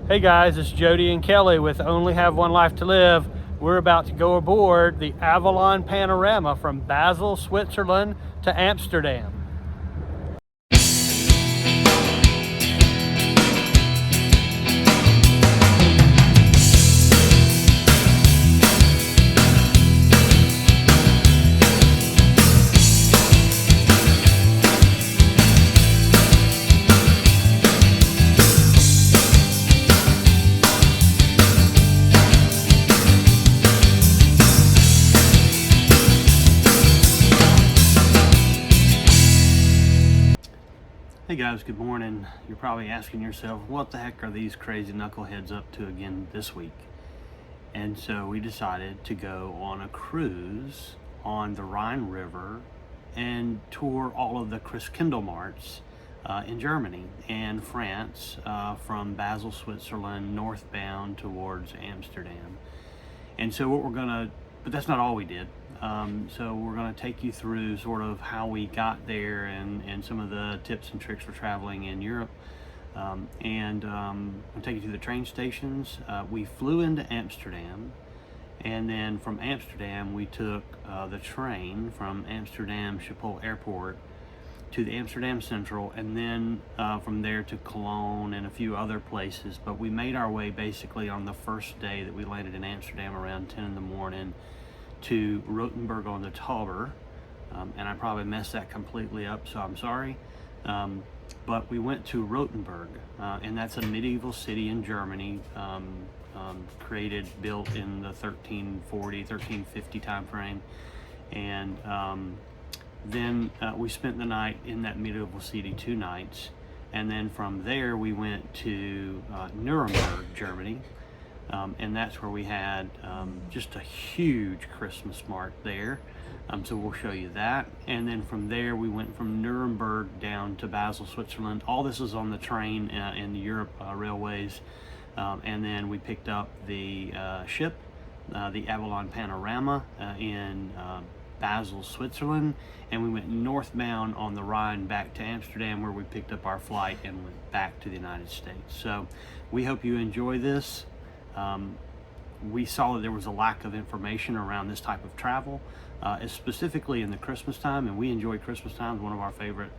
Hey guys, it's Jody and Kelly with Only Have One Life to Live. We're about to go aboard the Avalon Panorama from Basel, Switzerland to Amsterdam. Hey guys, good morning. You're probably asking yourself, what the heck are these crazy knuckleheads up to again this week? And so we decided to go on a cruise on the Rhine River and tour all of the Kristkindle marts in Germany and France, from Basel, Switzerland, northbound towards Amsterdam. And so but that's not all we did. So we're going to take you through sort of how we got there and some of the tips and tricks for traveling in Europe. We'll take you to the train stations. We flew into Amsterdam, and then from Amsterdam we took the train from Amsterdam Schiphol Airport to the Amsterdam Central, and then from there to Cologne and a few other places. But we made our way basically on the first day that we landed in Amsterdam around 10 in the morning to Rothenberg on the Tauber, and I probably messed that completely up, so I'm sorry. But we went to Rothenberg, and that's a medieval city in Germany, built in the 1340, 1350 time frame. And then we spent the night in that medieval city 2 nights, and then from there we went to Nuremberg, Germany. And that's where we had just a huge Christmas mart there. So we'll show you that. And then from there we went from Nuremberg down to Basel, Switzerland. All this is on the train in the Europe railways. And then we picked up the ship, the Avalon Panorama in Basel, Switzerland, and we went northbound on the Rhine back to Amsterdam, where we picked up our flight and went back to the United States. So we hope you enjoy this. We saw that there was a lack of information around this type of travel, specifically in the Christmas time, and we enjoy Christmas time. It's one of our favorite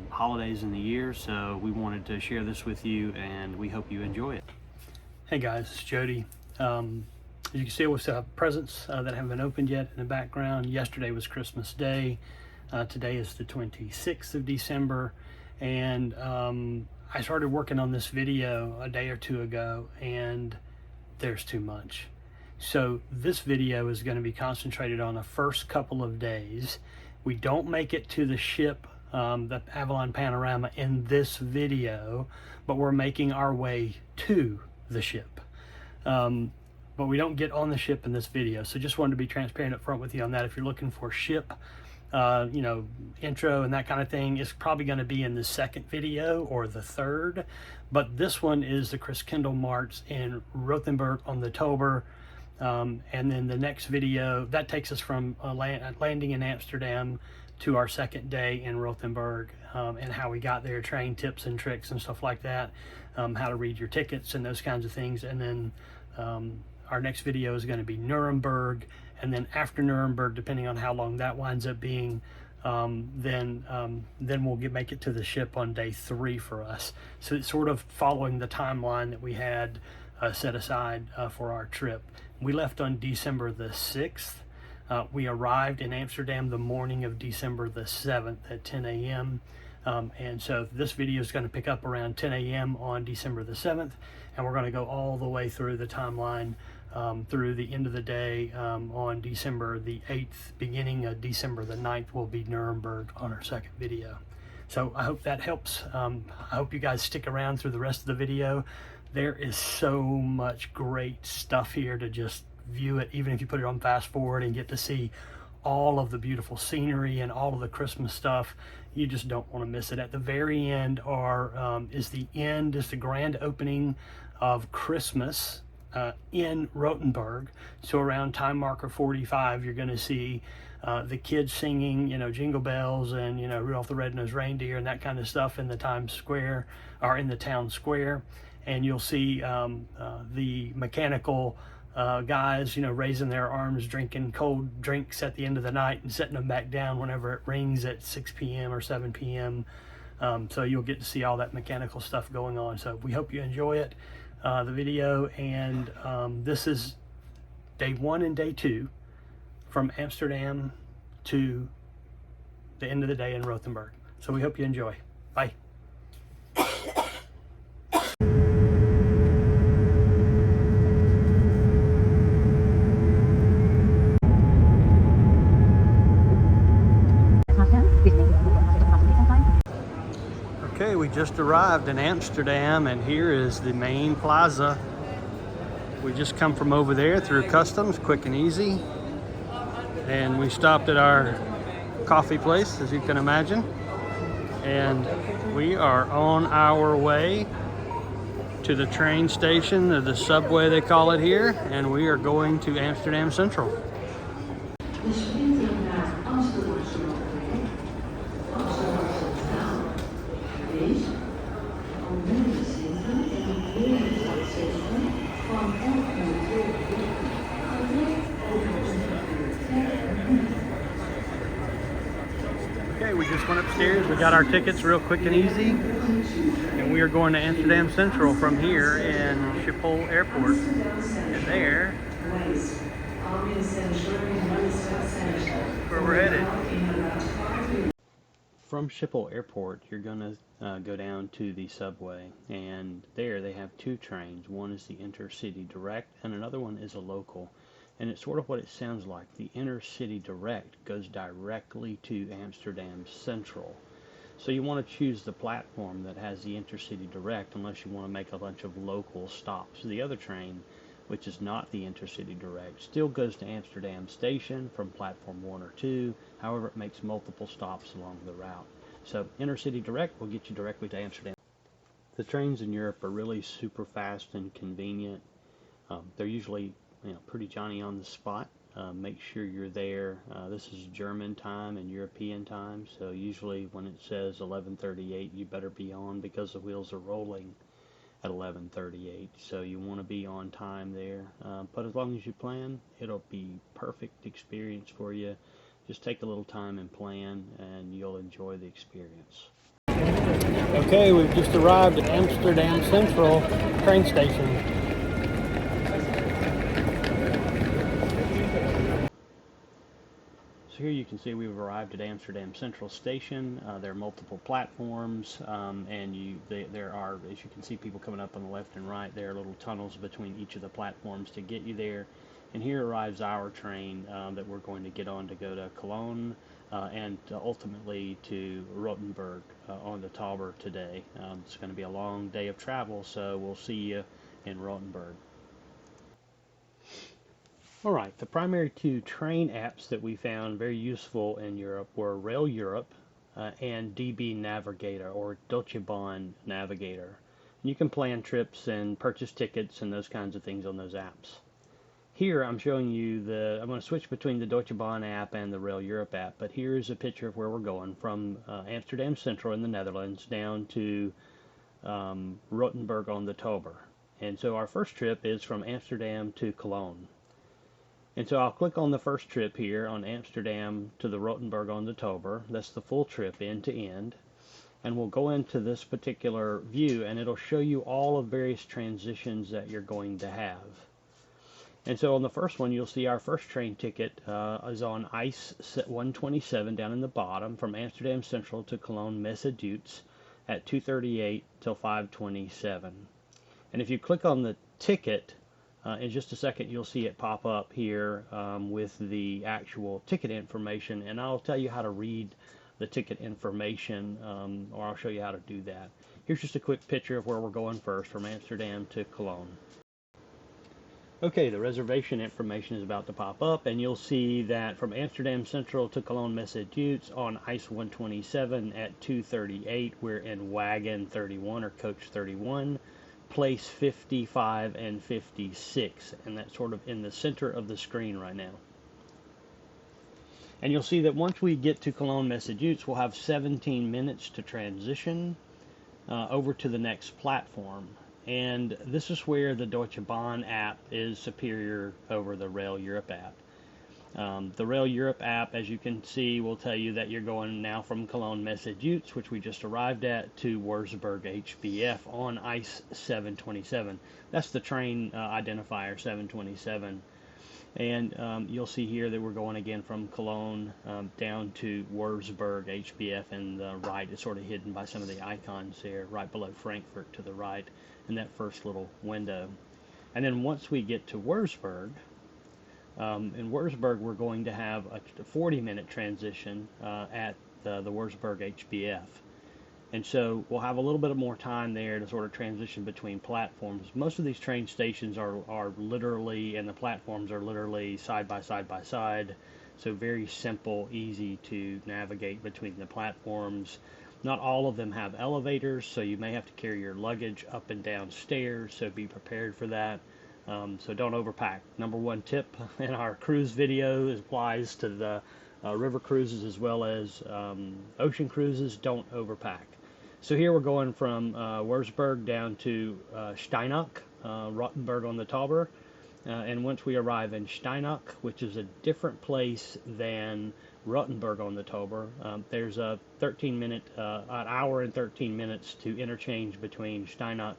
holidays in the year, so we wanted to share this with you, and we hope you enjoy it. Hey guys, it's Jody. As you can see, we still have presents that haven't been opened yet in the background. Yesterday was Christmas Day. Today is the 26th of December, and I started working on this video a day or 2 ago, and there's too much. So this video is going to be concentrated on the first couple of days. We don't make it to the ship, the Avalon Panorama, in this video, but we're making our way to the ship. But we don't get on the ship in this video. So just wanted to be transparent up front with you on that. If you're looking for ship, intro and that kind of thing, is probably going to be in the second video or the third. But this one is the Kristkindle marts in Rothenberg on the Tauber. And then the next video, that takes us from landing in Amsterdam to our second day in Rothenberg, and how we got there, train tips and tricks and stuff like that, how to read your tickets and those kinds of things. And then our next video is going to be Nuremberg, and then after Nuremberg, depending on how long that winds up being, then we'll make it to the ship on day 3 for us. So it's sort of following the timeline that we had set aside for our trip. We left on December the 6th. We arrived in Amsterdam the morning of December the 7th at 10 a.m. And so this video is going to pick up around 10 a.m. on December the 7th, and we're going to go all the way through the timeline through the end of the day on December the 8th. Beginning of December the 9th will be Nuremberg on our second video. So I hope that helps. I hope you guys stick around through the rest of the video. There is so much great stuff here to just view it, even if you put it on fast forward and get to see all of the beautiful scenery and all of the Christmas stuff. You just don't want to miss it. At the very end is the grand opening of Christmas in Rothenberg. So around time marker 45, you're going to see the kids singing, Jingle Bells and, Rudolph the Red-Nosed Reindeer and that kind of stuff in the Times Square, or in the town square. and you'll see the mechanical guys, raising their arms, drinking cold drinks at the end of the night and setting them back down whenever it rings at 6 p.m. or 7 p.m. So you'll get to see all that mechanical stuff going on. So we hope you enjoy it, the video. And this is day 1 and day 2 from Amsterdam to the end of the day in Rothenberg. So we hope you enjoy. Bye. Okay, we just arrived in Amsterdam, and here is the main plaza. We just come from over there through customs, quick and easy. And we stopped at our coffee place, as you can imagine. And we are on our way to the train station, or the subway they call it here, and we are going to Amsterdam Central. Okay, we just went upstairs. We got our tickets real quick and easy, and we are going to Amsterdam Central from here in Schiphol Airport. And there, where we're headed. From Schiphol Airport, you're going to go down to the subway, and there they have 2 trains. One is the Intercity Direct, and another one is a local. And it's sort of what it sounds like. The Intercity Direct goes directly to Amsterdam Central. So you want to choose the platform that has the Intercity Direct, unless you want to make a bunch of local stops. The other train, which is not the Intercity Direct, still goes to Amsterdam Station from platform 1 or 2. However, it makes multiple stops along the route. So Intercity Direct will get you directly to Amsterdam. The trains in Europe are really super fast and convenient. They're usually pretty Johnny on the spot. Make sure you're there. This is German time and European time, so usually when it says 11:38, you better be on, because the wheels are rolling at 11:38. So you want to be on time there. But as long as you plan, it'll be perfect experience for you. Just take a little time and plan, and you'll enjoy the experience. Okay, we've just arrived at Amsterdam Central train station. So here you can see we've arrived at Amsterdam Central Station. There are multiple platforms, and there are, as you can see, people coming up on the left and right. There are little tunnels between each of the platforms to get you there. And here arrives our train that we're going to get on to go to Cologne and ultimately to Rothenberg on the Tauber today. It's going to be a long day of travel, so we'll see you in Rothenberg. Alright, the primary 2 train apps that we found very useful in Europe were Rail Europe and DB Navigator, or Deutsche Bahn Navigator. You can plan trips and purchase tickets and those kinds of things on those apps. Here I'm showing you I'm going to switch between the Deutsche Bahn app and the Rail Europe app, but here's a picture of where we're going from Amsterdam Central in the Netherlands down to Rothenberg on the Tauber. And so our first trip is from Amsterdam to Cologne. And so I'll click on the first trip here on Amsterdam to the Rothenberg on the Tauber. That's the full trip end to end. And we'll go into this particular view, and it'll show you all of various transitions that you're going to have. And so on the first one, you'll see our first train ticket is on ICE 127 down in the bottom from Amsterdam Central to Cologne Messeduits at 2:38 till 5:27. And if you click on the ticket, in just a second, you'll see it pop up here with the actual ticket information, and I'll tell you how to read the ticket information, or I'll show you how to do that. Here's just a quick picture of where we're going first, from Amsterdam to Cologne. Okay, the reservation information is about to pop up, and you'll see that from Amsterdam Central to Cologne Messeduits on ICE 127 at 2:38, we're in wagon 31 or coach 31. Place 55 and 56, and that's sort of in the center of the screen right now. And you'll see that once we get to Cologne Messeduits, we'll have 17 minutes to transition over to the next platform. And this is where the Deutsche Bahn app is superior over the Rail Europe app. The Rail Europe app, as you can see, will tell you that you're going now from Cologne Massachusetts, which we just arrived at, to Wurzburg HBF on ICE 727. That's the train identifier 727. And you'll see here that we're going again from Cologne down to Wurzburg HBF, and the right is sort of hidden by some of the icons there, right below Frankfurt to the right, in that first little window. And then once we get to Wurzburg, in Wurzburg, we're going to have a 40-minute transition at the Wurzburg HBF. And so we'll have a little bit more time there to sort of transition between platforms. Most of these train stations are literally, and the platforms are literally side by side by side. So very simple, easy to navigate between the platforms. Not all of them have elevators, so you may have to carry your luggage up and down stairs, so be prepared for that. So don't overpack. Number one tip in our cruise video applies to the river cruises as well as ocean cruises. Don't overpack. So here we're going from Wurzburg down to Steinach, Rothenberg on the Tauber. And once we arrive in Steinach, which is a different place than Rothenberg on the Tauber, there's a 13-minute, an hour and 13 minutes to interchange between Steinach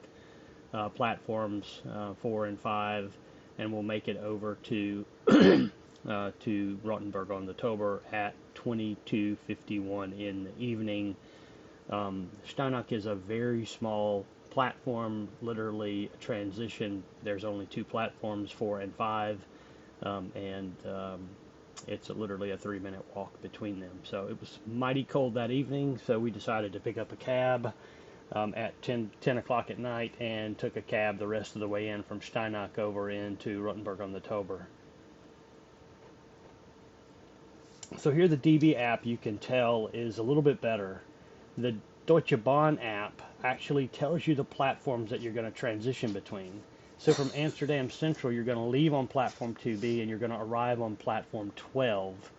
platforms 4 and 5, and we'll make it over to to Rothenberg on the Tauber at 22:51 in the evening. Steinach is a very small platform, literally a transition. There's only 2 platforms, 4 and 5, and it's literally a 3-minute walk between them. So it was mighty cold that evening, so we decided to pick up a cab at 10 o'clock at night, and took a cab the rest of the way in from Steinach over into Rothenberg on the Tauber. So here the DB app, you can tell, is a little bit better. The Deutsche Bahn app actually tells you the platforms that you're going to transition between. So from Amsterdam Central, you're going to leave on platform 2B and you're going to arrive on platform 12.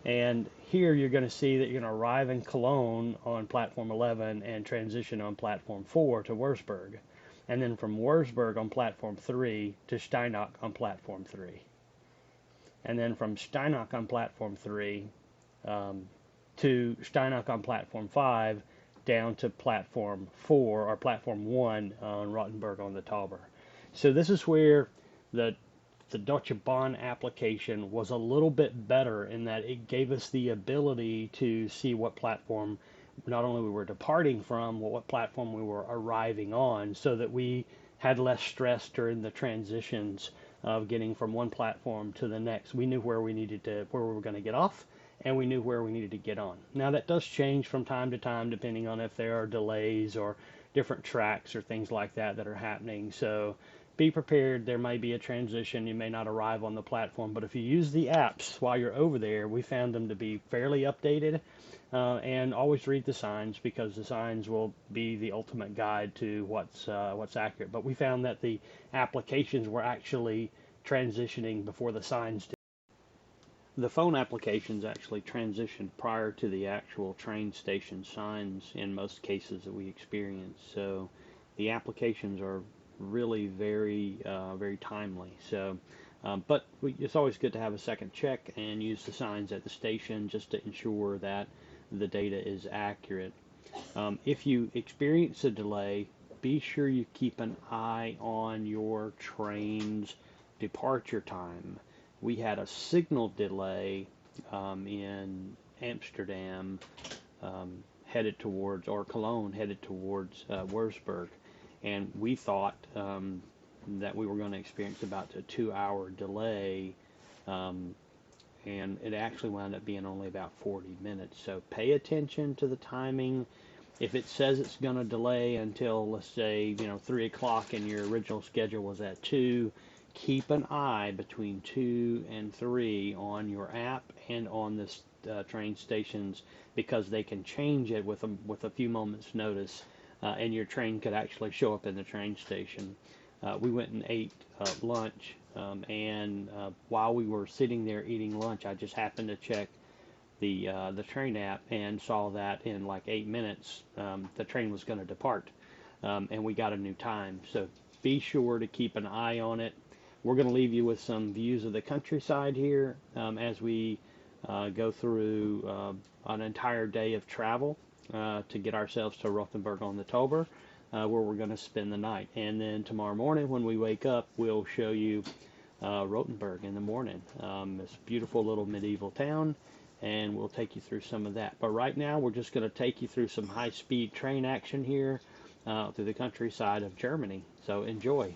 And here you're going to see that you're going to arrive in Cologne on platform 11 and transition on platform 4 to Wurzburg. And then from Wurzburg on platform 3 to Steinach on platform 3. And then from Steinach on platform 3 to Steinach on platform 5 down to platform 4 or platform 1 on Rothenberg on the Tauber. So this is where the Deutsche Bahn application was a little bit better in that it gave us the ability to see what platform not only we were departing from, but what platform we were arriving on, so that we had less stress during the transitions of getting from one platform to the next. We knew where we were going to get off, and we knew where we needed to get on. Now that does change from time to time depending on if there are delays or different tracks or things like that that are happening. So be prepared. There may be a transition. You may not arrive on the platform, but if you use the apps while you're over there, we found them to be fairly updated. And always read the signs, because the signs will be the ultimate guide to what's accurate. But we found that the applications were actually transitioning before the signs did. The phone applications actually transitioned prior to the actual train station signs in most cases that we experienced. So the applications are really very timely. So but it's always good to have a second check and use the signs at the station just to ensure that the data is accurate. If you experience a delay, be sure you keep an eye on your train's departure time. We had a signal delay in Amsterdam headed towards, or Cologne headed towards Wurzburg, and we thought that we were going to experience about a 2-hour delay, and it actually wound up being only about 40 minutes. So pay attention to the timing. If it says it's going to delay until, let's say, 3 o'clock and your original schedule was at 2, keep an eye between 2 and 3 on your app and on this train stations, because they can change it with a few moments notice, and your train could actually show up in the train station. We went and ate lunch, and while we were sitting there eating lunch, I just happened to check the train app and saw that in like 8 minutes the train was going to depart. and we got a new time. So be sure to keep an eye on it. We're going to leave you with some views of the countryside here as we go through an entire day of travel to get ourselves to Rothenberg on the Tauber, where we're going to spend the night. And then tomorrow morning when we wake up, we'll show you Rothenberg in the morning. This beautiful little medieval town, and we'll take you through some of that. But right now we're just going to take you through some high-speed train action here through the countryside of Germany. So enjoy.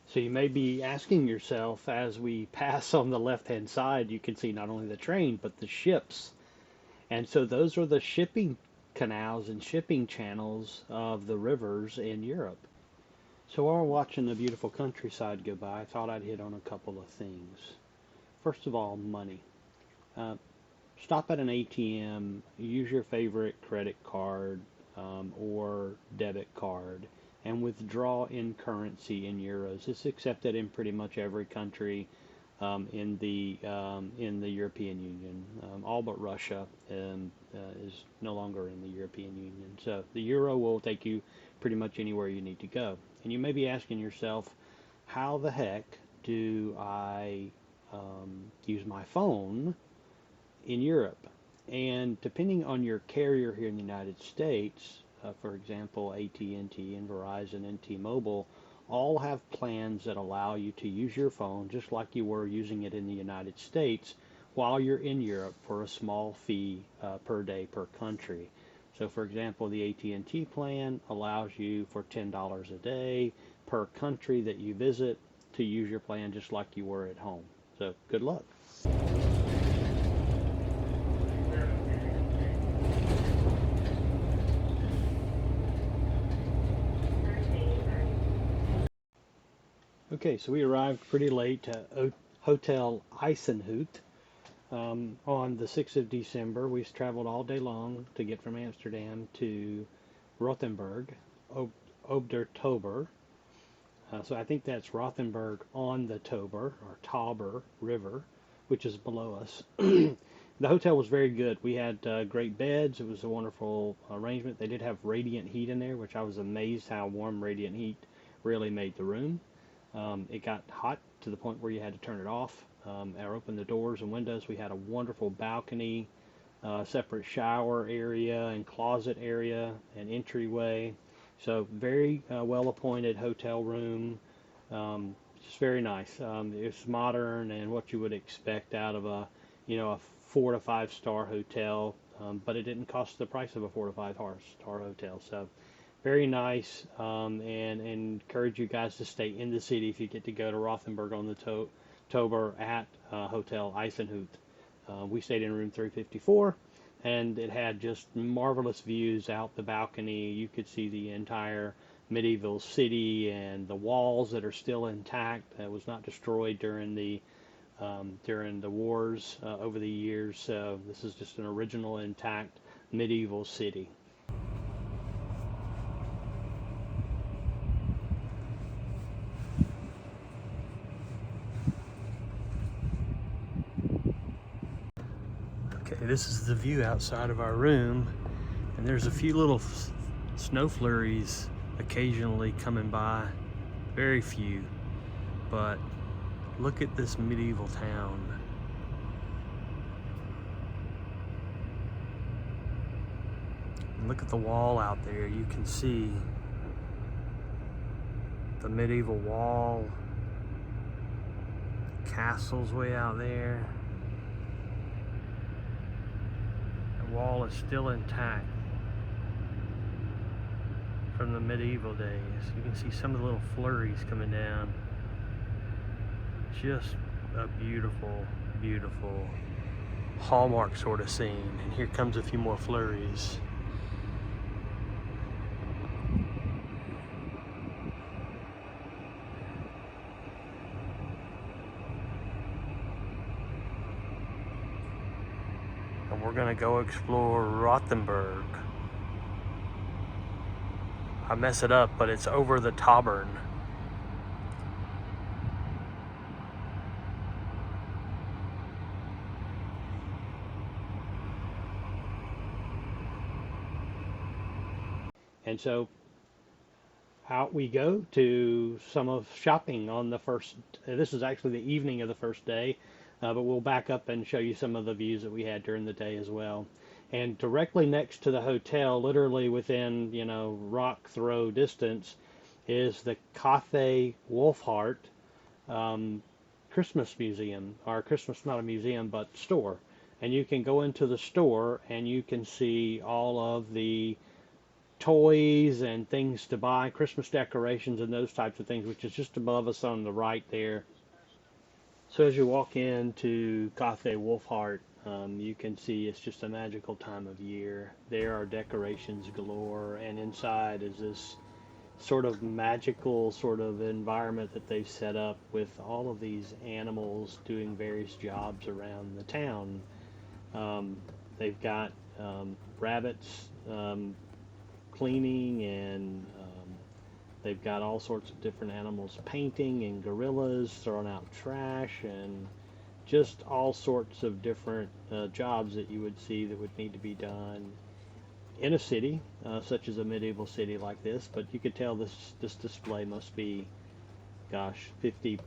So you may be asking yourself, as we pass on the left-hand side, you can see not only the train, but the ships. And so those are the shipping canals and shipping channels of the rivers in Europe. So while we're watching the beautiful countryside go by, I thought I'd hit on a couple of things. First of all, money. Stop at an ATM, use your favorite credit card or debit card, and withdraw in currency in euros. It's accepted in pretty much every country in the European Union. All but Russia is no longer in the European Union. So the euro will take you pretty much anywhere you need to go. And you may be asking yourself, how the heck do I use my phone in Europe? And depending on your carrier here in the United States, for example, AT&T and Verizon and T-Mobile, all have plans that allow you to use your phone just like you were using it in the United States while you're in Europe for a small fee per day per country. So for example, the AT&T plan allows you for $10 a day per country that you visit to use your plan just like you were at home. So good luck. Okay, so we arrived pretty late at Hotel Eisenhut on the 6th of December. We traveled all day long to get from Amsterdam to Rothenberg, ob der Tauber. So I think that's Rothenberg on the Tauber, or Tauber River, which is below us. The hotel was very good. We had great beds. It was a wonderful arrangement. They did have radiant heat in there, which I was amazed how warm radiant heat really made the room. It got hot to the point where you had to turn it off or open the doors and windows. We had a wonderful balcony, separate shower area and closet area and entryway. So very well appointed hotel room. Just very nice. It's modern and what you would expect out of a 4 to 5 star hotel, but it didn't cost the price of a 4 to 5 star hotel. So very nice, and encourage you guys to stay in the city if you get to go to Rothenberg on the Tauber at Hotel Eisenhut. We stayed in room 354, and it had just marvelous views out the balcony. You could see the entire medieval city and the walls that are still intact. That was not destroyed during the wars over the years. So this is just an original intact medieval city. Okay, this is the view outside of our room, and there's a few little snow flurries occasionally coming by, very few, but look at this medieval town. And look at the wall out there. You can see the medieval wall, castles way out there. Wall is still intact from the medieval days. You can see some of the little flurries coming down. Just a beautiful, beautiful Hallmark sort of scene. And here comes a few more flurries. And we're gonna go explore Rothenberg. I mess it up, but it's over the Tauber. And so out we go to some of shopping on the first. This is actually the evening of the first day, but we'll back up and show you some of the views that we had during the day as well. And directly next to the hotel, literally within, rock throw distance, is the Cathay Wolfhart Christmas museum, or Christmas, not a museum, but store. And you can go into the store and you can see all of the toys and things to buy, Christmas decorations and those types of things, which is just above us on the right there. So as you walk into Cathay Wolfhart, you can see it's just a magical time of year. There are decorations galore, and inside is this sort of magical sort of environment that they've set up with all of these animals doing various jobs around the town. They've got rabbits cleaning, and they've got all sorts of different animals painting, and gorillas throwing out trash, and just all sorts of different jobs that you would see that would need to be done in a city, such as a medieval city like this. But you could tell this display must be, gosh, 50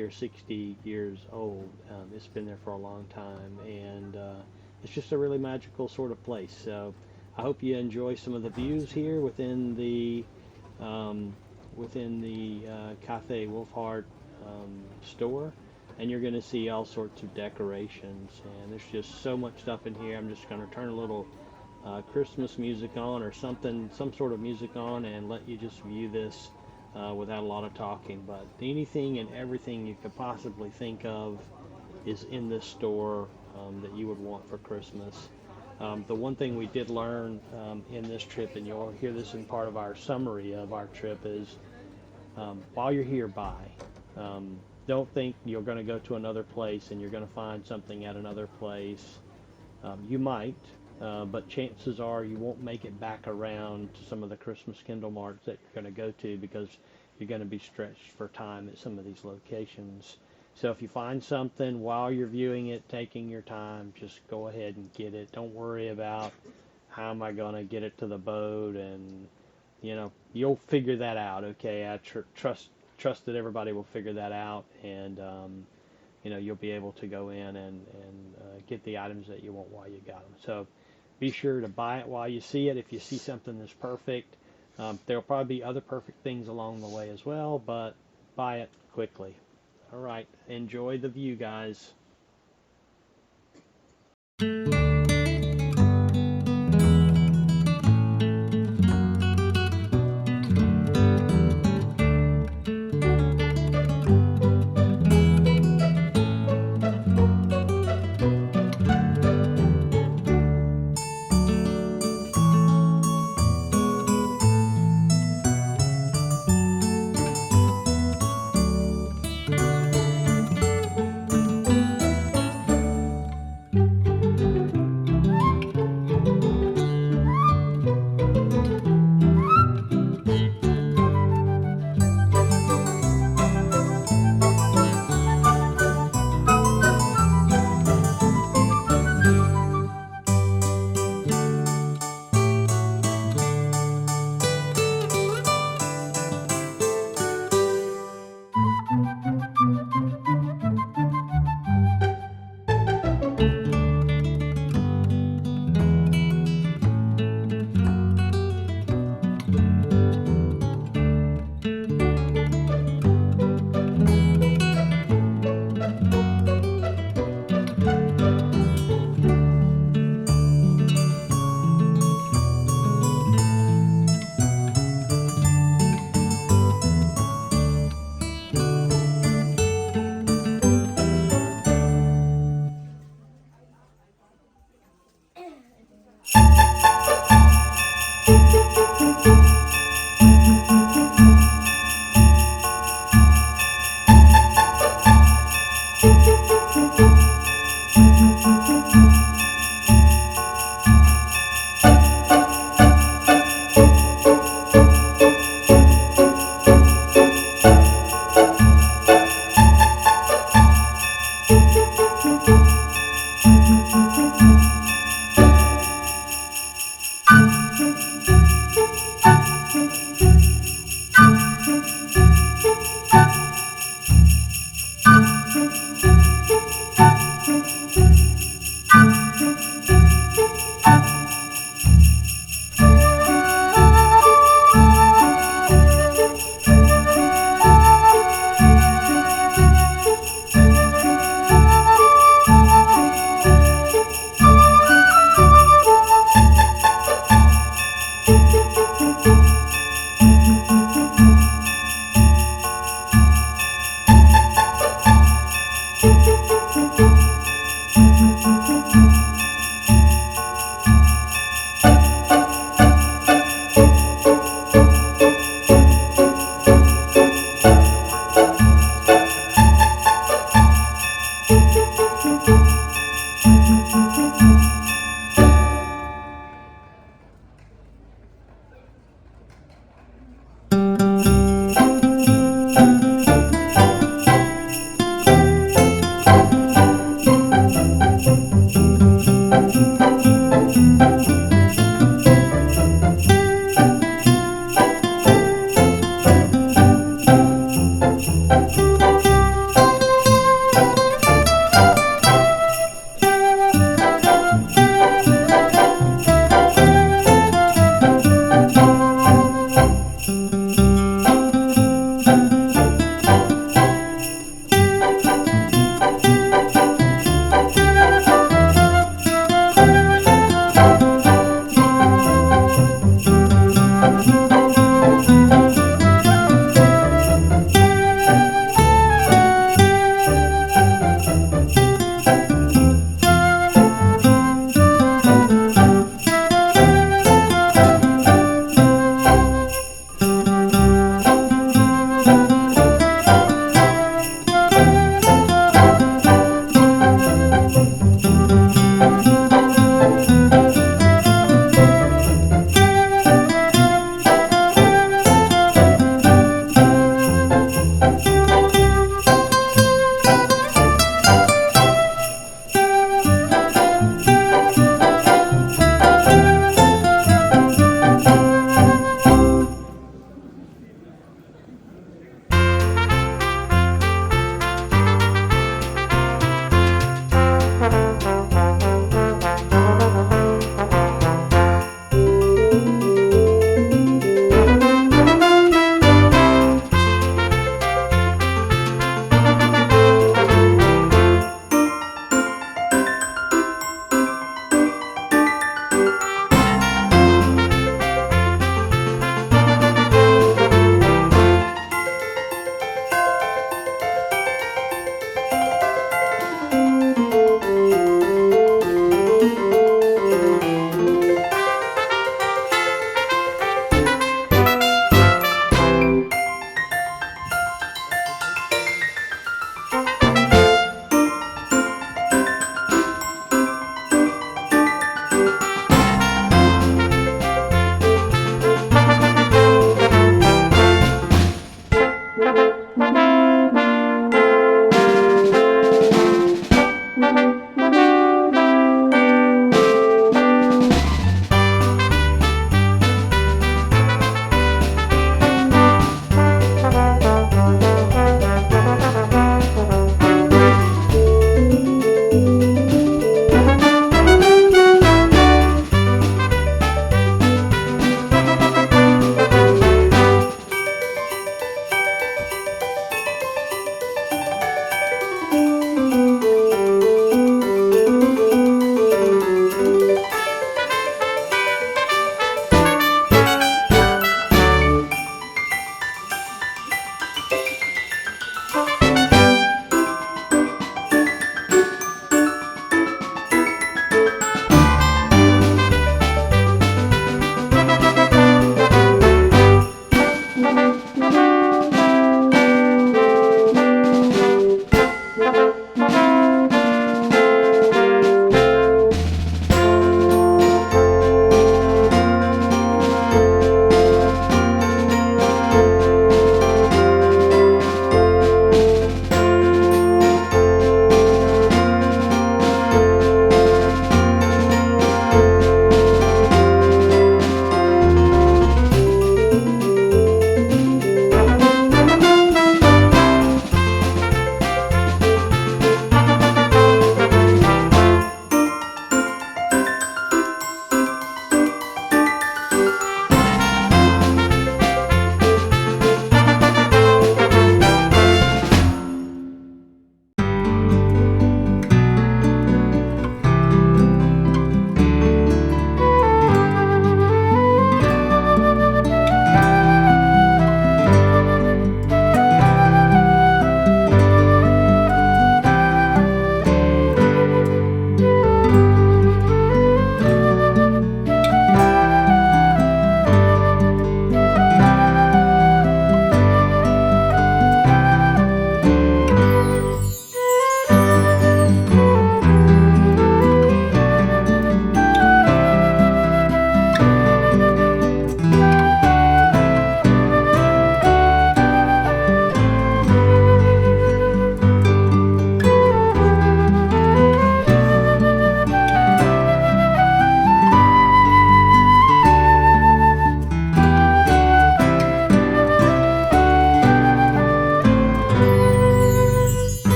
or 60 years old. It's been there for a long time, and it's just a really magical sort of place. So I hope you enjoy some of the views here within the Cathay Wolfhart store, and you're going to see all sorts of decorations, and there's just so much stuff in here. I'm just going to turn a little Christmas music on, or some sort of music on, and let you just view this without a lot of talking. But anything and everything you could possibly think of is in this store that you would want for Christmas. The one thing we did learn in this trip, and you'll hear this in part of our summary of our trip, is while you're here, buy. Don't think you're going to go to another place and you're going to find something at another place. You might, but chances are you won't make it back around to some of the Kristkindle marts that you're going to go to, because you're going to be stretched for time at some of these locations. So if you find something while you're viewing it, taking your time, just go ahead and get it. Don't worry about how am I going to get it to the boat, and you'll figure that out. Okay, I trust that everybody will figure that out, and you'll be able to go in and get the items that you want while you got them. So be sure to buy it while you see it. If you see something that's perfect, there'll probably be other perfect things along the way as well, but buy it quickly. All right, enjoy the view, guys.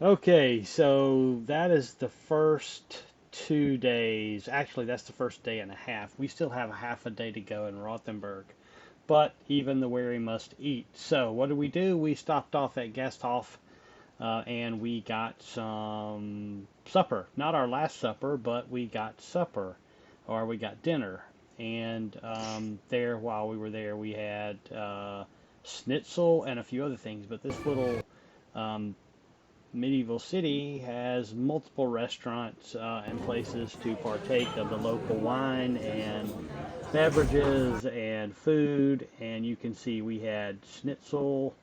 Okay, so that is the first 2 days. Actually, that's the first day and a half. We still have a half a day to go in Rothenberg, but even the weary must eat. So what did we do? We stopped off at Gasthof and we got some supper. Not our last supper, but we got supper, or we got dinner. And there, while we were there, we had schnitzel and a few other things. But this little um, medieval city has multiple restaurants and places to partake of the local wine and beverages and food. And you can see we had schnitzel.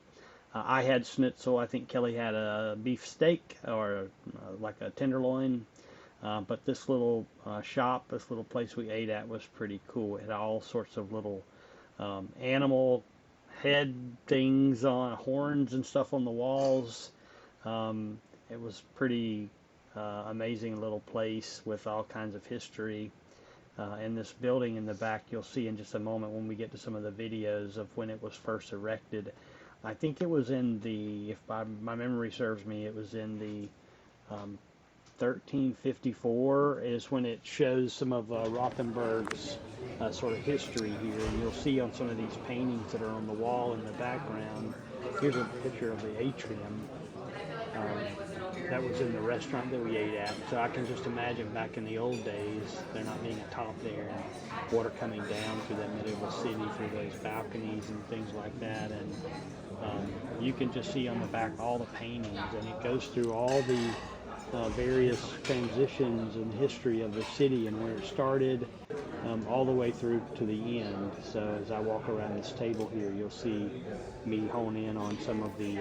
I had schnitzel. I think Kelly had a beef steak or like a tenderloin. But this little shop, this little place we ate at was pretty cool. It had all sorts of little animal head things on horns and stuff on the walls. It was pretty amazing little place with all kinds of history. And this building in the back, you'll see in just a moment when we get to some of the videos of when it was first erected. I think it was in the, if my memory serves me, it was in the 1354 is when it shows some of Rothenberg's sort of history here. And you'll see on some of these paintings that are on the wall in the background. Here's a picture of the atrium. That was in the restaurant that we ate at. So I can just imagine back in the old days, there not being a top there and water coming down through that medieval city through those balconies and things like that. And you can just see on the back all the paintings, and it goes through all the various transitions and history of the city and where it started, all the way through to the end. So as I walk around this table here, you'll see me hone in on some of the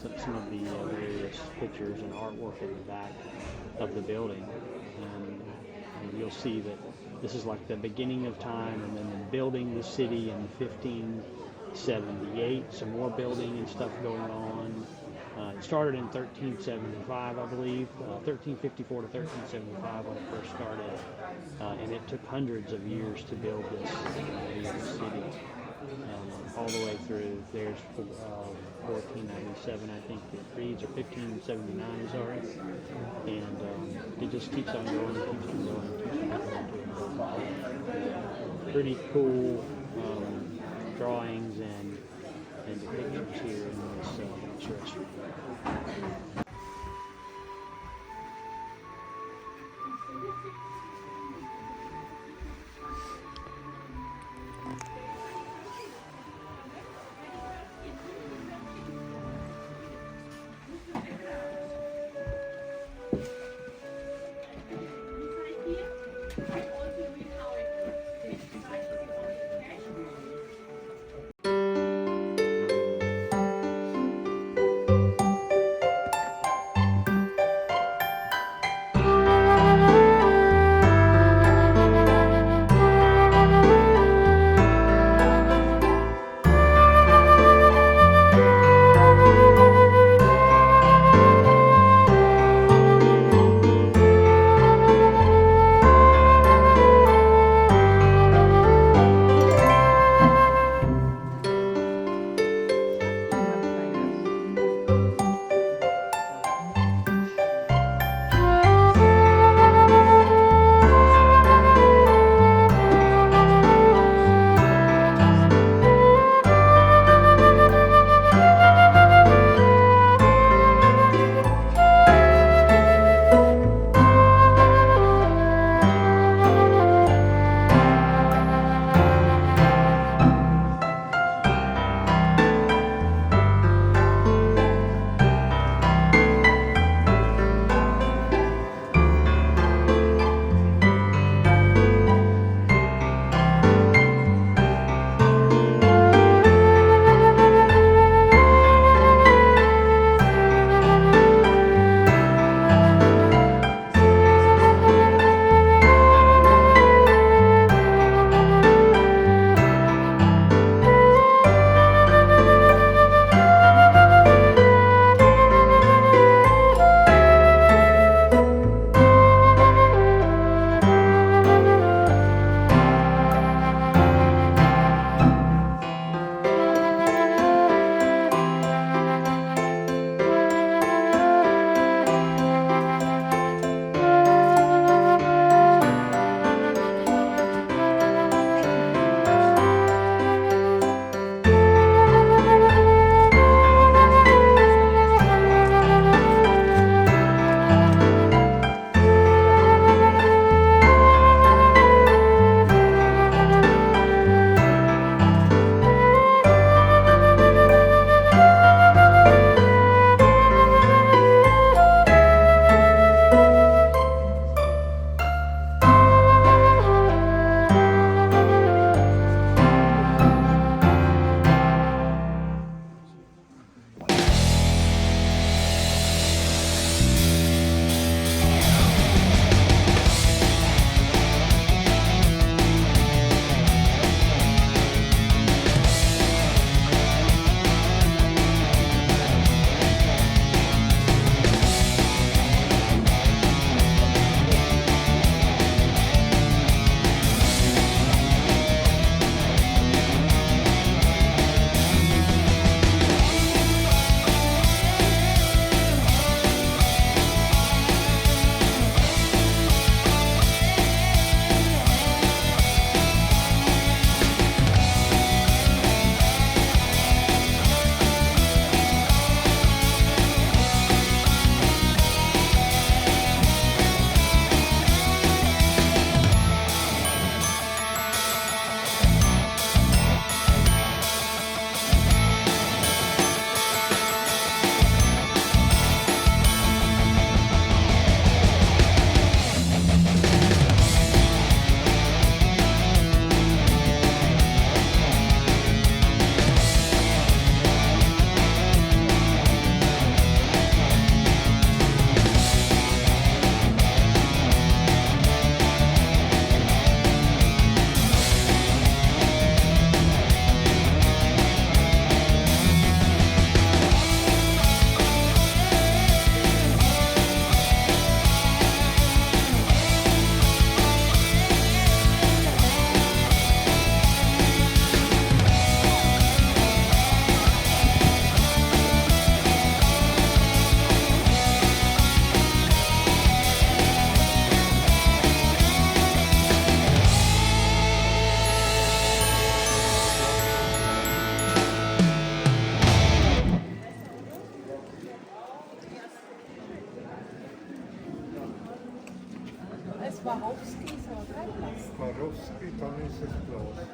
various pictures and artwork in the back of the building, and you'll see that this is like the beginning of time, and then building the city in 1578, some more building and stuff going on. It started in 1375, I believe, 1354 to 1375 when it first started, and it took hundreds of years to build this city. All the way through. There's 1497, I think it reads, or 1579, sorry. And it just keeps on going, keeps on going, keeps on going. Pretty cool drawings and pictures here in this restaurant. tunnels is closed.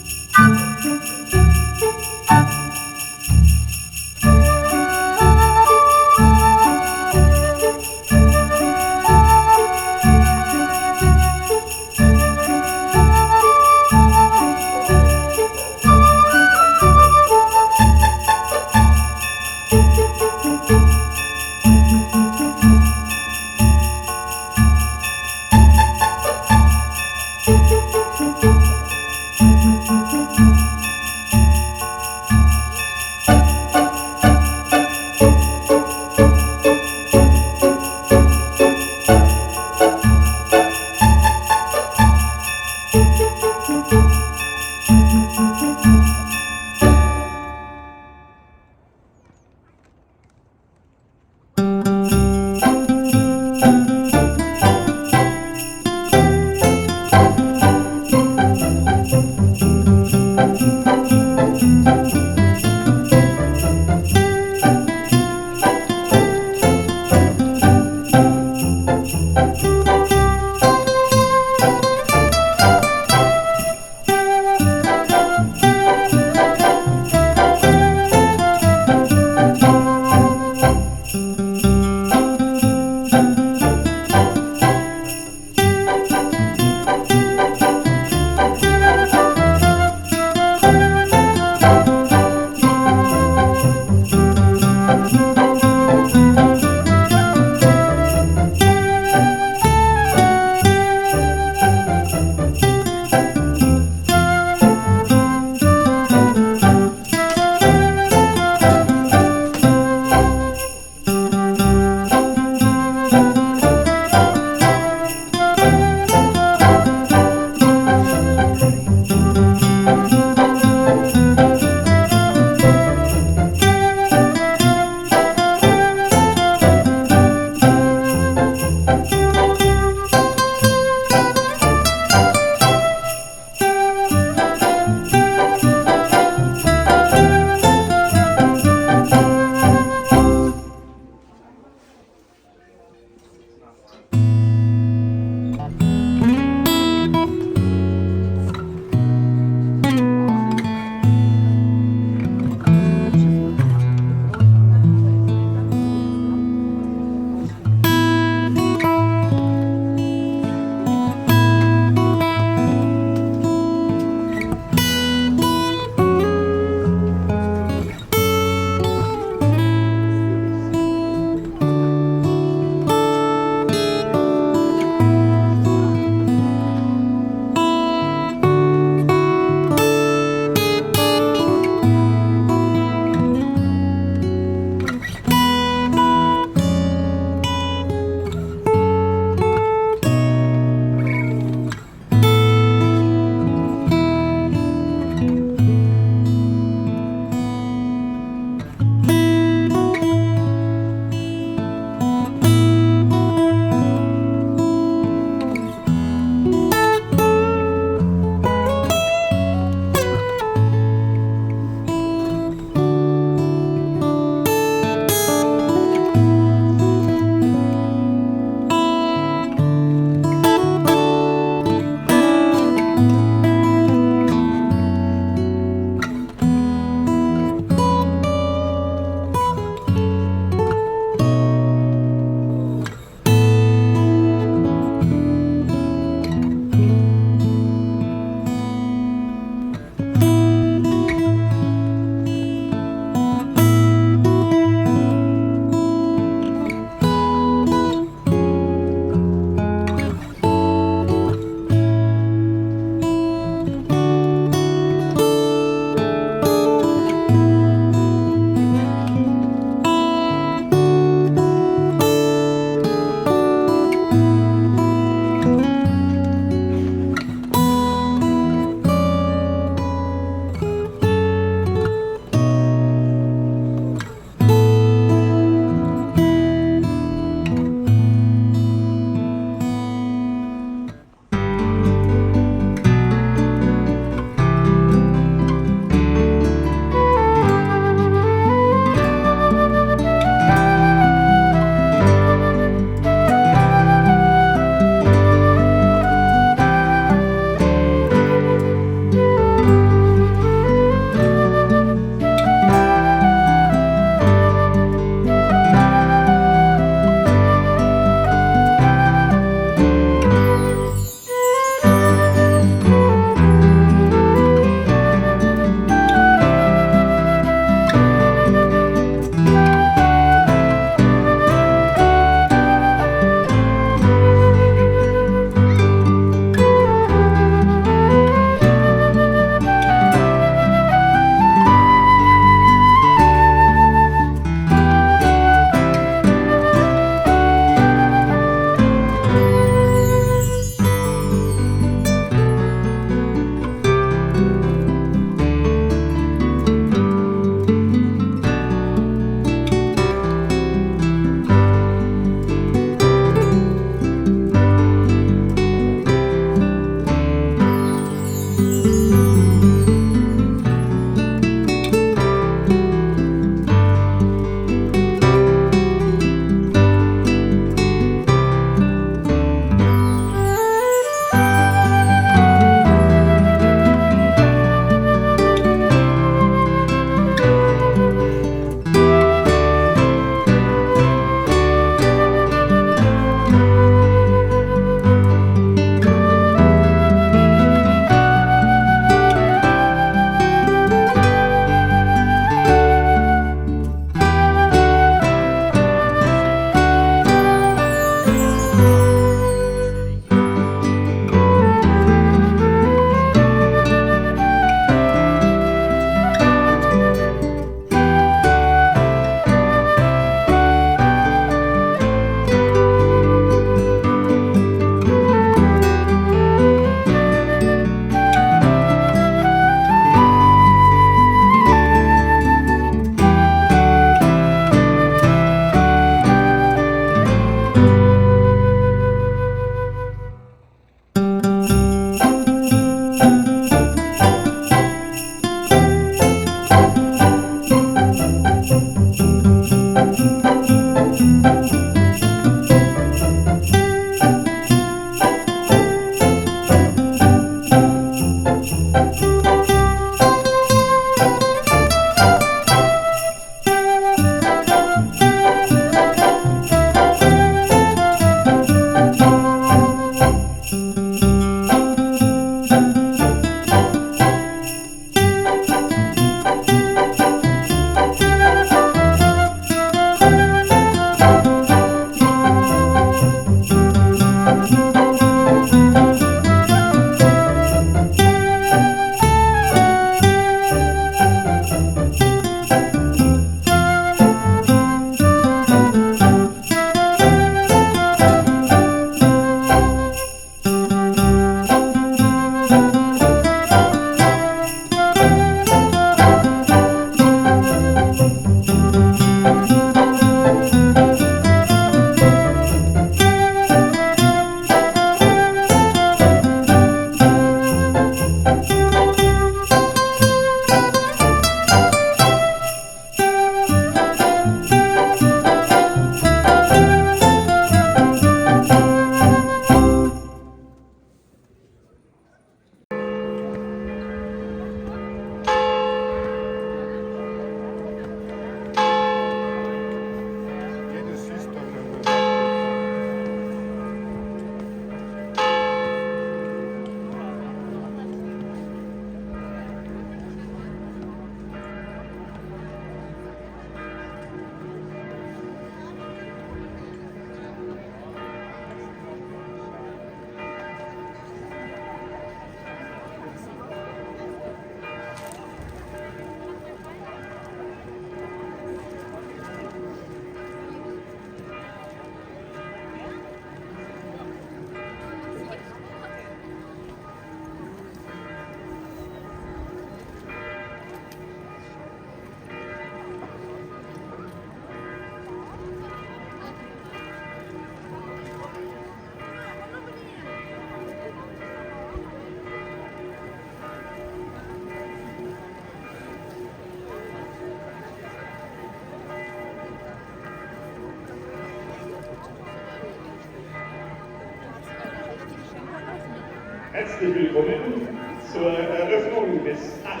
Herzlich willkommen zur Eröffnung des 8.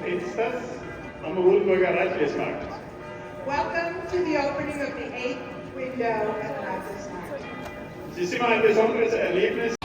Fensters am Rothenburger Reichsmarkt. Welcome to the opening of the 8th window at Reichsmarkt. Es ist immer ein besonderes Erlebnis.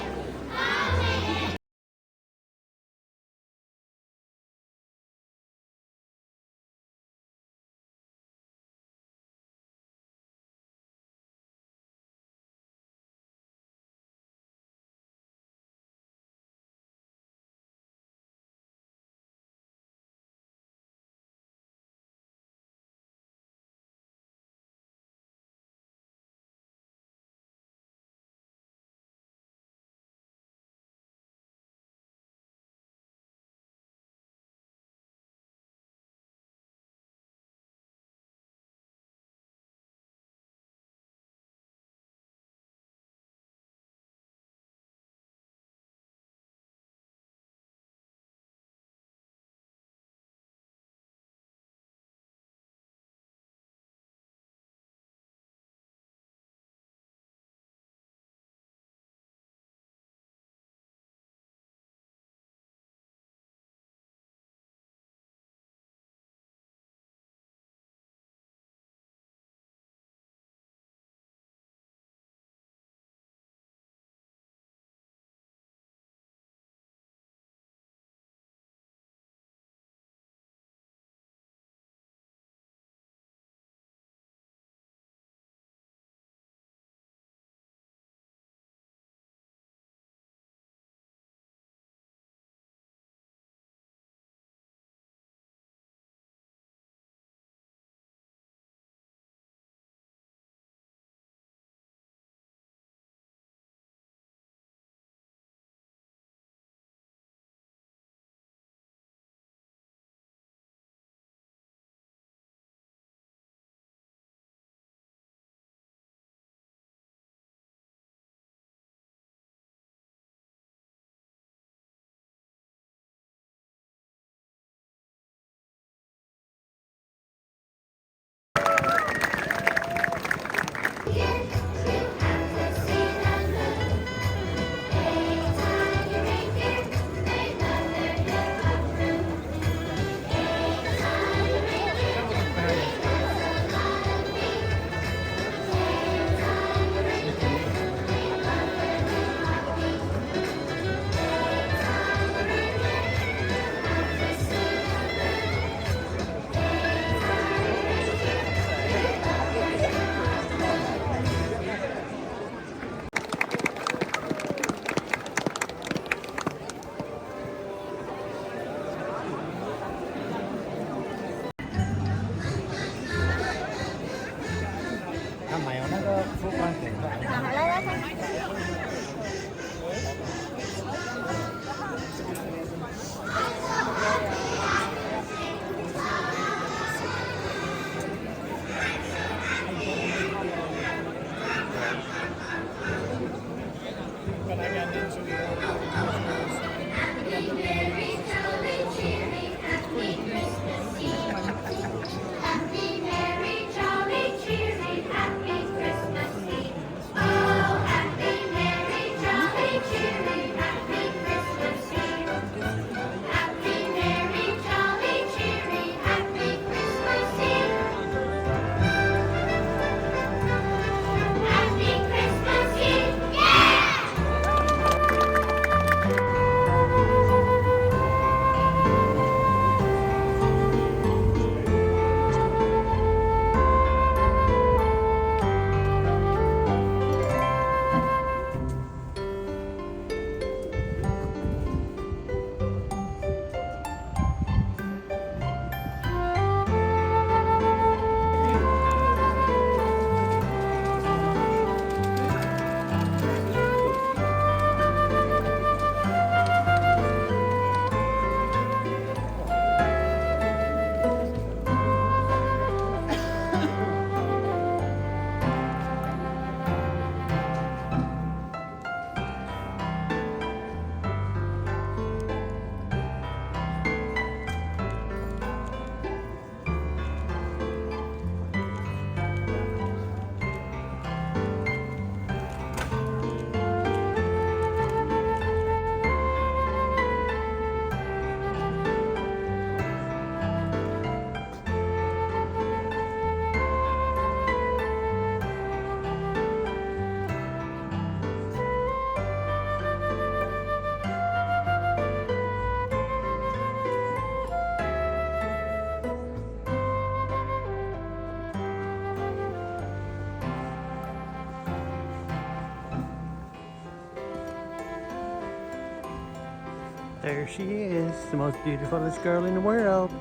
There she is, the most beautifulest girl in the world.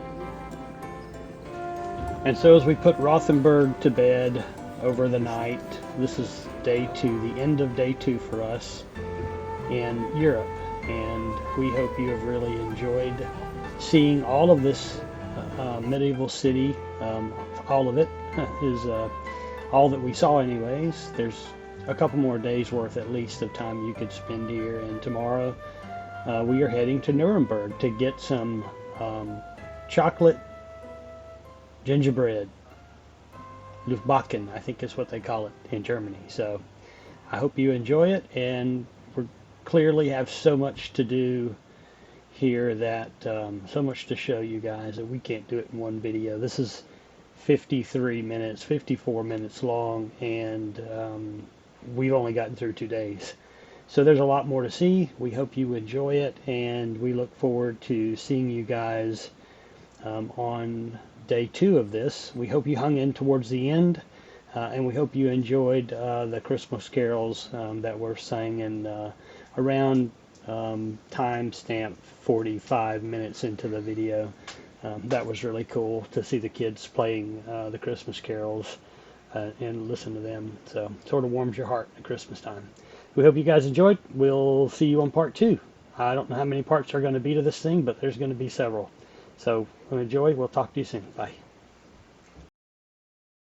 And so as we put Rothenberg to bed over the night, this is day 2, the end of day 2 for us in Europe. And we hope you have really enjoyed seeing all of this medieval city. All of it is all that we saw anyways. There's a couple more days worth at least of time you could spend here, and tomorrow we are heading to Nuremberg to get some chocolate gingerbread. Luftbacken, I think is what they call it in Germany. So I hope you enjoy it, and we clearly have so much to do here that so much to show you guys that we can't do it in one video. This is 54 minutes long, and we've only gotten through 2 days. So there's a lot more to see. We hope you enjoy it, and we look forward to seeing you guys on day 2 of this. We hope you hung in towards the end, and we hope you enjoyed the Christmas carols that were sang in around time stamp 45 minutes into the video. That was really cool to see the kids playing the Christmas carols and listen to them. So it sort of warms your heart at Christmas time. We hope you guys enjoyed. We'll see you on part 2. I don't know how many parts are going to be to this thing, but there's going to be several. So enjoy. We'll talk to you soon. Bye.